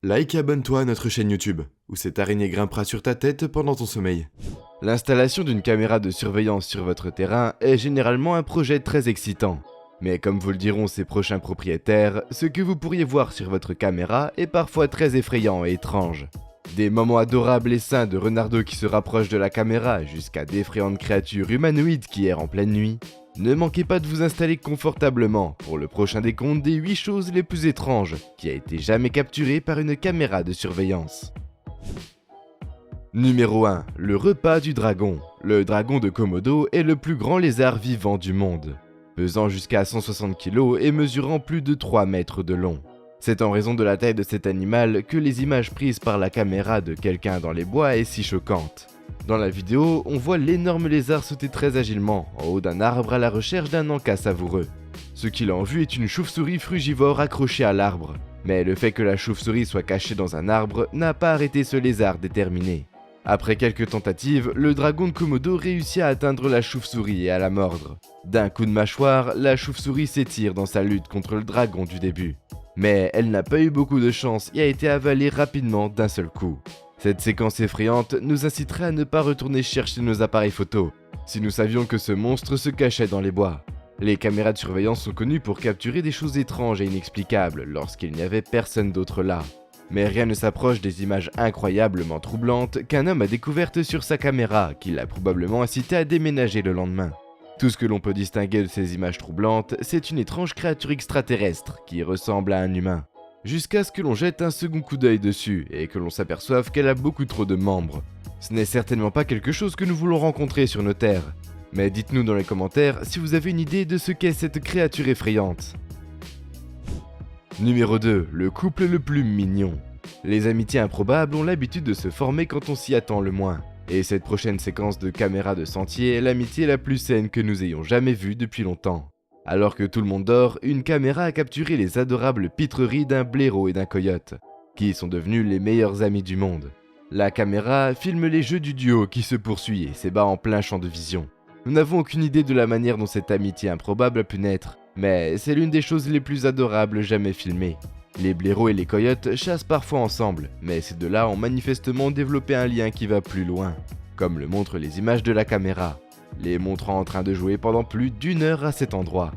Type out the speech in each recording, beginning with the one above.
Like et abonne-toi à notre chaîne YouTube, où cette araignée grimpera sur ta tête pendant ton sommeil. L'installation d'une caméra de surveillance sur votre terrain est généralement un projet très excitant. Mais comme vous le diront ses prochains propriétaires, ce que vous pourriez voir sur votre caméra est parfois très effrayant et étrange. Des moments adorables et sains de renardeaux qui se rapprochent de la caméra jusqu'à d'effrayantes créatures humanoïdes qui errent en pleine nuit. Ne manquez pas de vous installer confortablement pour le prochain décompte des 8 choses les plus étranges qui a été jamais capturé par une caméra de surveillance. Numéro 1. Le repas du dragon. Le dragon de Komodo est le plus grand lézard vivant du monde, pesant jusqu'à 160 kg et mesurant plus de 3 mètres de long. C'est en raison de la taille de cet animal que les images prises par la caméra de quelqu'un dans les bois est si choquante. Dans la vidéo, on voit l'énorme lézard sauter très agilement en haut d'un arbre à la recherche d'un encas savoureux. Ce qu'il a en vue est une chauve-souris frugivore accrochée à l'arbre. Mais le fait que la chauve-souris soit cachée dans un arbre n'a pas arrêté ce lézard déterminé. Après quelques tentatives, le dragon de Komodo réussit à atteindre la chauve-souris et à la mordre. D'un coup de mâchoire, la chauve-souris s'étire dans sa lutte contre le dragon du début. Mais elle n'a pas eu beaucoup de chance et a été avalée rapidement d'un seul coup. Cette séquence effrayante nous inciterait à ne pas retourner chercher nos appareils photo, si nous savions que ce monstre se cachait dans les bois. Les caméras de surveillance sont connues pour capturer des choses étranges et inexplicables lorsqu'il n'y avait personne d'autre là. Mais rien ne s'approche des images incroyablement troublantes qu'un homme a découvertes sur sa caméra, qui l'a probablement incité à déménager le lendemain. Tout ce que l'on peut distinguer de ces images troublantes, c'est une étrange créature extraterrestre qui ressemble à un humain. Jusqu'à ce que l'on jette un second coup d'œil dessus et que l'on s'aperçoive qu'elle a beaucoup trop de membres. Ce n'est certainement pas quelque chose que nous voulons rencontrer sur nos terres. Mais dites-nous dans les commentaires si vous avez une idée de ce qu'est cette créature effrayante. Numéro 2. Le couple le plus mignon. Les amitiés improbables ont l'habitude de se former quand on s'y attend le moins. Et cette prochaine séquence de caméra de sentier est l'amitié la plus saine que nous ayons jamais vue depuis longtemps. Alors que tout le monde dort, une caméra a capturé les adorables pitreries d'un blaireau et d'un coyote, qui sont devenus les meilleurs amis du monde. La caméra filme les jeux du duo qui se poursuit et s'ébat en plein champ de vision. Nous n'avons aucune idée de la manière dont cette amitié improbable a pu naître, mais c'est l'une des choses les plus adorables jamais filmées. Les blaireaux et les coyotes chassent parfois ensemble, mais ces deux-là ont manifestement développé un lien qui va plus loin, comme le montrent les images de la caméra, les montrant en train de jouer pendant plus d'1 heure à cet endroit.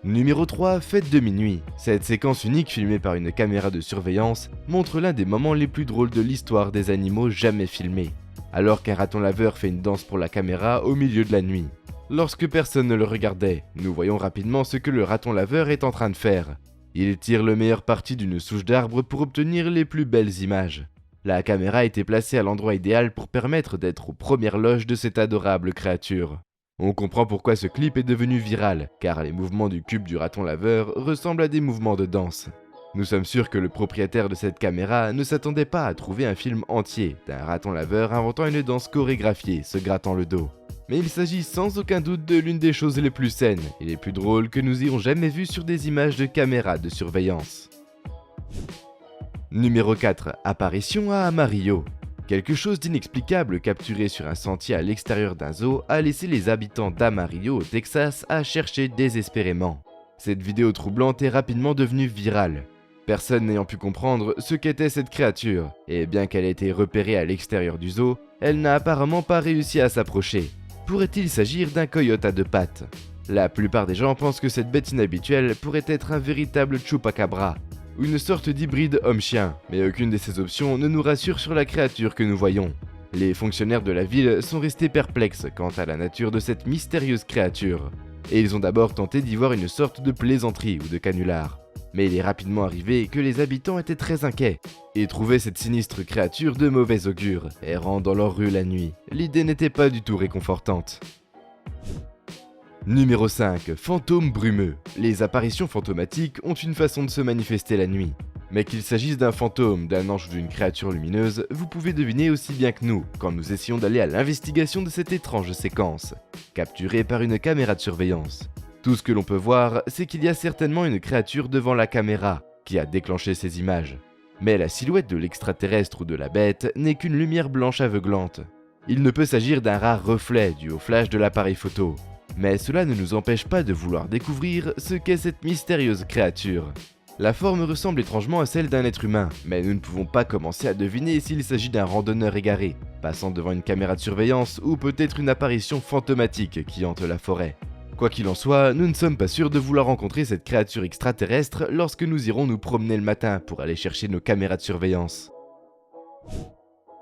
Numéro 3. Fête de minuit. Cette séquence unique filmée par une caméra de surveillance montre l'un des moments les plus drôles de l'histoire des animaux jamais filmés, alors qu'un raton laveur fait une danse pour la caméra au milieu de la nuit. Lorsque personne ne le regardait, nous voyons rapidement ce que le raton laveur est en train de faire. Il tire le meilleur parti d'une souche d'arbre pour obtenir les plus belles images. La caméra a été placée à l'endroit idéal pour permettre d'être aux premières loges de cette adorable créature. On comprend pourquoi ce clip est devenu viral, car les mouvements du cube du raton laveur ressemblent à des mouvements de danse. Nous sommes sûrs que le propriétaire de cette caméra ne s'attendait pas à trouver un film entier d'un raton laveur inventant une danse chorégraphiée se grattant le dos. Mais il s'agit sans aucun doute de l'une des choses les plus saines et les plus drôles que nous ayons jamais vues sur des images de caméras de surveillance. Numéro 4. Apparition à Amarillo. Quelque chose d'inexplicable capturé sur un sentier à l'extérieur d'un zoo a laissé les habitants d'Amarillo au Texas à chercher désespérément. Cette vidéo troublante est rapidement devenue virale, personne n'ayant pu comprendre ce qu'était cette créature, et bien qu'elle ait été repérée à l'extérieur du zoo, elle n'a apparemment pas réussi à s'approcher. Pourrait-il s'agir d'un coyote à 2 pattes? La plupart des gens pensent que cette bête inhabituelle pourrait être un véritable chupacabra, ou une sorte d'hybride homme-chien, mais aucune de ces options ne nous rassure sur la créature que nous voyons. Les fonctionnaires de la ville sont restés perplexes quant à la nature de cette mystérieuse créature, et ils ont d'abord tenté d'y voir une sorte de plaisanterie ou de canular. Mais il est rapidement arrivé que les habitants étaient très inquiets, et trouvaient cette sinistre créature de mauvais augure, errant dans leur rue la nuit. L'idée n'était pas du tout réconfortante. Numéro 5. Fantôme brumeux. Les apparitions fantomatiques ont une façon de se manifester la nuit. Mais qu'il s'agisse d'un fantôme, d'un ange ou d'une créature lumineuse, vous pouvez deviner aussi bien que nous quand nous essayons d'aller à l'investigation de cette étrange séquence, capturée par une caméra de surveillance. Tout ce que l'on peut voir, c'est qu'il y a certainement une créature devant la caméra qui a déclenché ces images. Mais la silhouette de l'extraterrestre ou de la bête n'est qu'une lumière blanche aveuglante. Il ne peut s'agir d'un rare reflet dû au flash de l'appareil photo. Mais cela ne nous empêche pas de vouloir découvrir ce qu'est cette mystérieuse créature. La forme ressemble étrangement à celle d'un être humain, mais nous ne pouvons pas commencer à deviner s'il s'agit d'un randonneur égaré, passant devant une caméra de surveillance ou peut-être une apparition fantomatique qui hante la forêt. Quoi qu'il en soit, nous ne sommes pas sûrs de vouloir rencontrer cette créature extraterrestre lorsque nous irons nous promener le matin pour aller chercher nos caméras de surveillance.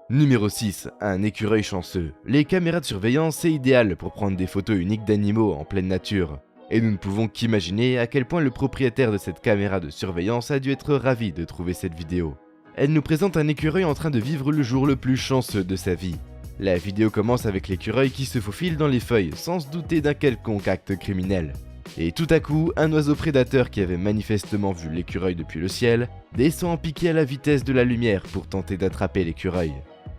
Numéro 6. Un écureuil chanceux. Les caméras de surveillance, c'est idéal pour prendre des photos uniques d'animaux en pleine nature. Et nous ne pouvons qu'imaginer à quel point le propriétaire de cette caméra de surveillance a dû être ravi de trouver cette vidéo. Elle nous présente un écureuil en train de vivre le jour le plus chanceux de sa vie. La vidéo commence avec l'écureuil qui se faufile dans les feuilles sans se douter d'un quelconque acte criminel. Et tout à coup, un oiseau prédateur qui avait manifestement vu l'écureuil depuis le ciel descend en piqué à la vitesse de la lumière pour tenter d'attraper l'écureuil.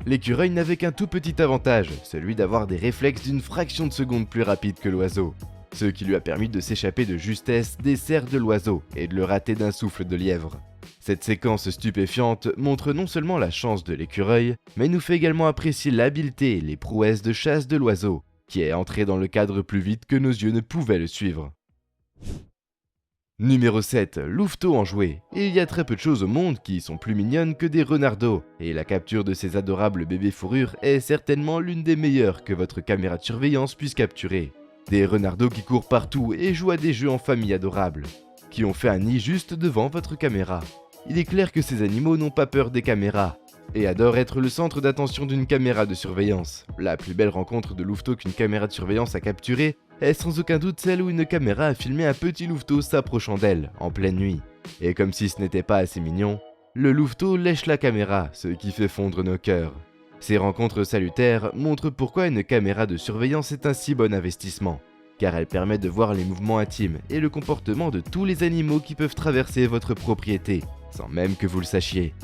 L'écureuil n'avait qu'un tout petit avantage, celui d'avoir des réflexes d'une fraction de seconde plus rapides que l'oiseau, ce qui lui a permis de s'échapper de justesse des serres de l'oiseau et de le rater d'un souffle de lièvre. Cette séquence stupéfiante montre non seulement la chance de l'écureuil, mais nous fait également apprécier l'habileté et les prouesses de chasse de l'oiseau, qui est entré dans le cadre plus vite que nos yeux ne pouvaient le suivre. Numéro 7. Louveteaux en jouet. Il y a très peu de choses au monde qui sont plus mignonnes que des renardeaux, et la capture de ces adorables bébés fourrures est certainement l'une des meilleures que votre caméra de surveillance puisse capturer. Des renardeaux qui courent partout et jouent à des jeux en famille adorables, qui ont fait un nid juste devant votre caméra. Il est clair que ces animaux n'ont pas peur des caméras, et adorent être le centre d'attention d'une caméra de surveillance. La plus belle rencontre de louveteaux qu'une caméra de surveillance a capturée est sans aucun doute celle où une caméra a filmé un petit louveteau s'approchant d'elle, en pleine nuit. Et comme si ce n'était pas assez mignon, le louveteau lèche la caméra, ce qui fait fondre nos cœurs. Ces rencontres salutaires montrent pourquoi une caméra de surveillance est un si bon investissement, car elle permet de voir les mouvements intimes et le comportement de tous les animaux qui peuvent traverser votre propriété, sans même que vous le sachiez.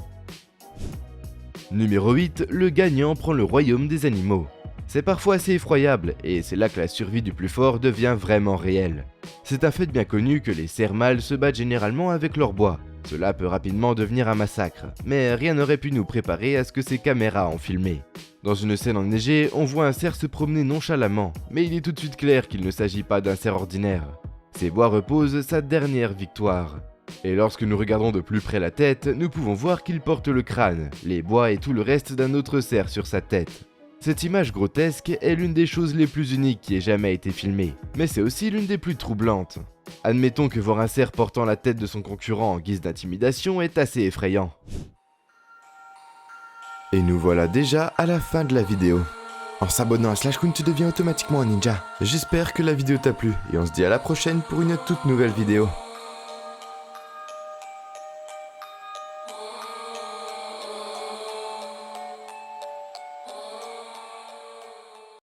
Numéro 8. Le gagnant prend le royaume des animaux. C'est parfois assez effroyable, et c'est là que la survie du plus fort devient vraiment réelle. C'est un fait bien connu que les cerfs mâles se battent généralement avec leur bois. Cela peut rapidement devenir un massacre, mais rien n'aurait pu nous préparer à ce que ces caméras ont filmé. Dans une scène enneigée, on voit un cerf se promener nonchalamment, mais il est tout de suite clair qu'il ne s'agit pas d'un cerf ordinaire. Ces bois reposent sa dernière victoire. Et lorsque nous regardons de plus près la tête, nous pouvons voir qu'il porte le crâne, les bois et tout le reste d'un autre cerf sur sa tête. Cette image grotesque est l'une des choses les plus uniques qui ait jamais été filmée, mais c'est aussi l'une des plus troublantes. Admettons que voir un cerf portant la tête de son concurrent en guise d'intimidation est assez effrayant. Et nous voilà déjà à la fin de la vidéo. En s'abonnant à SlashQueen, tu deviens automatiquement un ninja. J'espère que la vidéo t'a plu et on se dit à la prochaine pour une toute nouvelle vidéo.